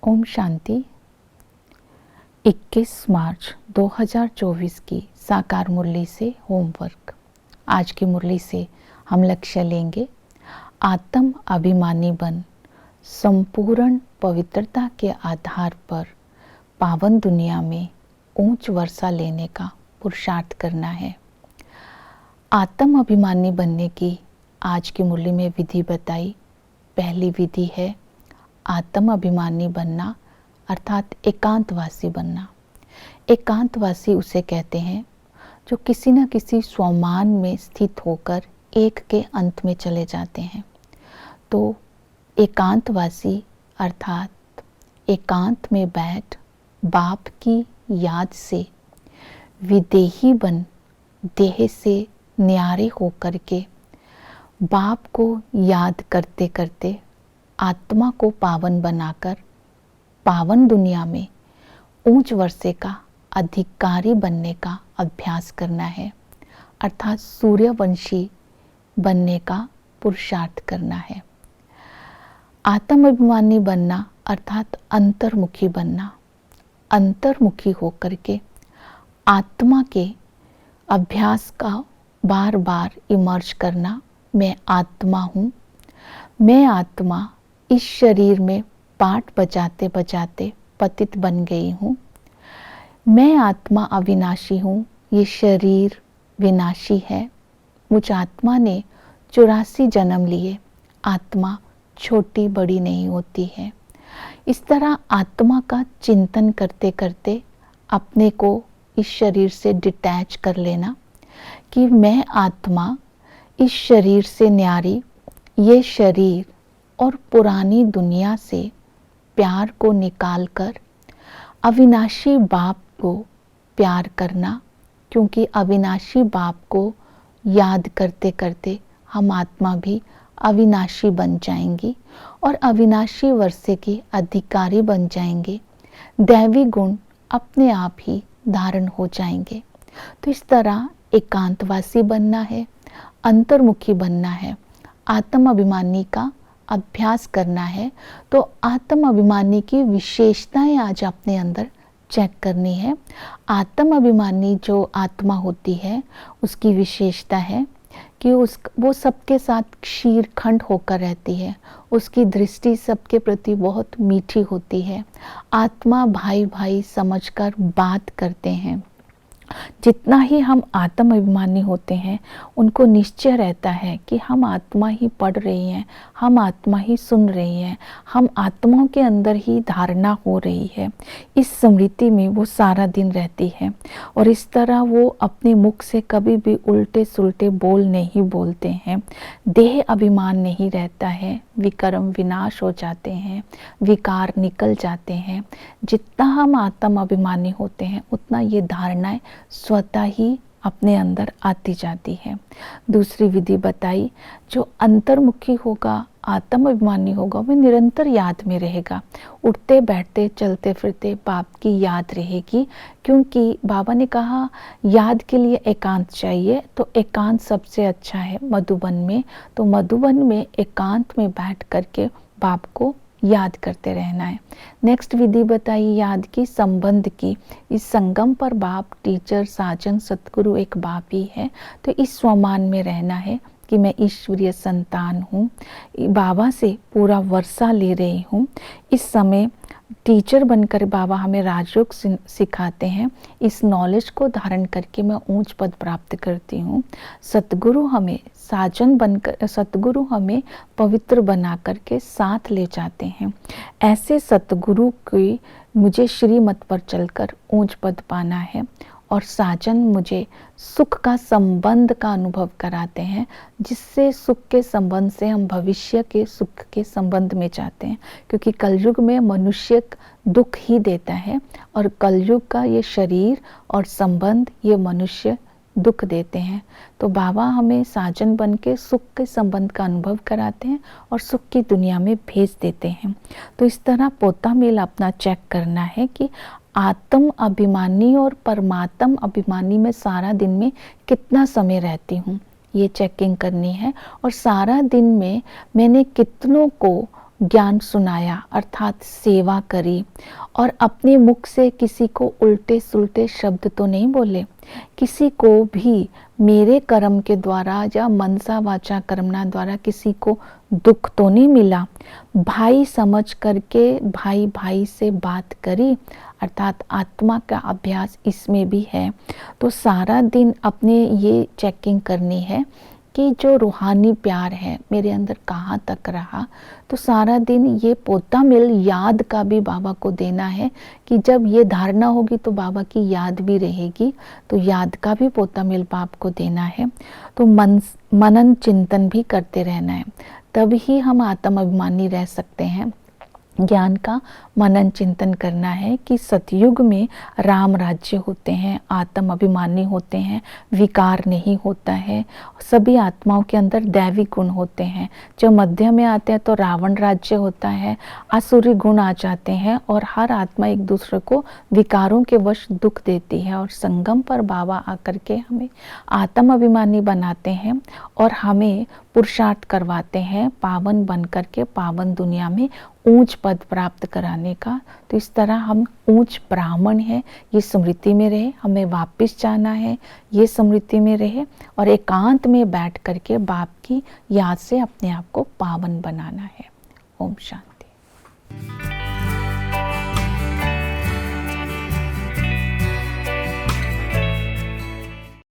ओम शांति। 21 मार्च 2024 की साकार मुरली से होमवर्क। आज की मुरली से हम लक्ष्य लेंगे, आत्म अभिमानी बन संपूर्ण पवित्रता के आधार पर पावन दुनिया में ऊंच वर्षा लेने का पुरुषार्थ करना है। आत्म अभिमानी बनने की आज की मुरली में विधि बताई। पहली विधि है आत्म अभिमानी बनना, अर्थात एकांतवासी बनना। एकांतवासी उसे कहते हैं जो किसी न किसी स्वमान में स्थित होकर एक के अंत में चले जाते हैं। तो एकांतवासी अर्थात एकांत में बैठ बाप की याद से विदेही बन देह से न्यारे होकर के बाप को याद करते करते आत्मा को पावन बनाकर पावन दुनिया में ऊंच वर्षे का अधिकारी बनने का अभ्यास करना है, अर्थात सूर्यवंशी बनने का पुरुषार्थ करना है। आत्म अभिमानी बनना अर्थात अंतर्मुखी बनना। अंतर्मुखी होकर के आत्मा के अभ्यास का बार बार इमर्ज करना। मैं आत्मा हूँ, मैं आत्मा इस शरीर में पाठ बजाते बजाते पतित बन गई हूँ। मैं आत्मा अविनाशी हूँ, ये शरीर विनाशी है। मुझ आत्मा ने 84 जन्म लिए। आत्मा छोटी बड़ी नहीं होती है। इस तरह आत्मा का चिंतन करते करते अपने को इस शरीर से डिटैच कर लेना कि मैं आत्मा इस शरीर से न्यारी, ये शरीर और पुरानी दुनिया से प्यार को निकालकर अविनाशी बाप को प्यार करना, क्योंकि अविनाशी बाप को याद करते करते हम आत्मा भी अविनाशी बन जाएंगी और अविनाशी वर्षे की अधिकारी बन जाएंगे। दैवी गुण अपने आप ही धारण हो जाएंगे। तो इस तरह एकांतवासी बनना है, अंतर्मुखी बनना है, आत्म अभिमानी का अभ्यास करना है। तो आत्म अभिमानी की विशेषताएं आज अपने अंदर चेक करनी है। आत्म अभिमानी जो आत्मा होती है उसकी विशेषता है कि वो सबके साथ क्षीरखंड होकर रहती है। उसकी दृष्टि सबके प्रति बहुत मीठी होती है। आत्मा भाई भाई समझकर बात करते हैं। जितना ही हम आत्म अभिमानी होते हैं उनको निश्चय रहता है कि हम आत्मा ही पढ़ रही हैं, हम आत्मा ही सुन रही हैं, हम आत्माओं के अंदर ही धारणा हो रही है। इस स्मृति में वो सारा दिन रहती है और इस तरह वो अपने मुख से कभी भी उल्टे सुलटे बोल नहीं बोलते हैं। देह अभिमान नहीं रहता है, विकर्म विनाश हो जाते हैं, विकार निकल जाते हैं। जितना हम आत्म अभिमानी होते हैं उतना ये धारणाएं स्वतः ही अपने अंदर आती जाती है। दूसरी विधि बताई, जो अंतर्मुखी होगा, आत्म अभिमानी होगा, वह निरंतर याद में रहेगा। उठते बैठते चलते फिरते बाप की याद रहेगी, क्योंकि बाबा ने कहा याद के लिए एकांत चाहिए। तो एकांत सबसे अच्छा है मधुबन में। तो मधुबन में एकांत में बैठ करके बाप को याद करते रहना है। नेक्स्ट विधि बताई याद की, संबंध की। इस संगम पर बाप, टीचर, साजन, सतगुरु एक बाप ही है। तो इस स्वमान में रहना है कि मैं ईश्वरीय संतान हूँ, बाबा से पूरा वर्षा ले रही हूँ। इस समय टीचर बनकर बाबा हमें राजयोग सिखाते हैं। इस नॉलेज को धारण करके मैं ऊंच पद प्राप्त करती हूँ। सतगुरु हमें साजन बनकर, सतगुरु हमें पवित्र बना करके साथ ले जाते हैं। ऐसे सतगुरु की मुझे श्रीमत पर चलकर ऊंच पद पाना है और साजन मुझे सुख का संबंध का अनुभव कराते हैं, जिससे सुख के संबंध से हम भविष्य के सुख के संबंध में जाते हैं। क्योंकि कलयुग में मनुष्य दुख ही देता है और कलयुग का ये शरीर और संबंध ये मनुष्य दुख देते हैं। तो बाबा हमें साजन बन के सुख के संबंध का अनुभव कराते हैं और सुख की दुनिया में भेज देते हैं। तो इस तरह पोता मेल अपना चेक करना है कि आत्म अभिमानी और परमात्म अभिमानी में सारा दिन में कितना समय रहती हूँ, ये चेकिंग करनी है। और सारा दिन में मैंने कितनों को ज्ञान सुनाया अर्थात सेवा करी, और अपने मुख से किसी को उल्टे सुलटे शब्द तो नहीं बोले, किसी को भी मेरे कर्म के द्वारा या मनसा वाचा कर्मणा द्वारा किसी को दुख तो नहीं मिला, भाई समझ करके भाई भाई से बात करी, अर्थात आत्मा का अभ्यास इसमें भी है। तो सारा दिन अपने ये चेकिंग करनी है कि जो रूहानी प्यार है मेरे अंदर कहाँ तक रहा। तो सारा दिन ये पोता मिल याद का भी बाबा को देना है कि जब ये धारणा होगी तो बाबा की याद भी रहेगी, तो याद का भी पोता मिल बाप को देना है। तो मनन चिंतन भी करते रहना है, तब ही हम आत्म अभिमानी रह सकते हैं। ज्ञान का मनन चिंतन करना है कि सतयुग में राम राज्य होते हैं, आत्म अभिमानी होते हैं, विकार नहीं होता है, सभी आत्माओं के अंदर दैवी गुण होते हैं। जब मध्य में आते हैं तो रावण राज्य होता है, आसुरी गुण आ जाते हैं और हर आत्मा एक दूसरे को विकारों के वश दुख देती है। और संगम पर बाबा आकर के हमें आत्म अभिमानी बनाते हैं और हमें पुरुषार्थ करवाते हैं पावन बन करके पावन दुनिया में ऊंच पद प्राप्त कराने का। तो इस तरह हम ऊंच ब्राह्मण हैं ये स्मृति में रहे, हमें वापस जाना है ये स्मृति में रहे, और एकांत में बैठ करके बाप की याद से अपने आप को पावन बनाना है। ओम शांति।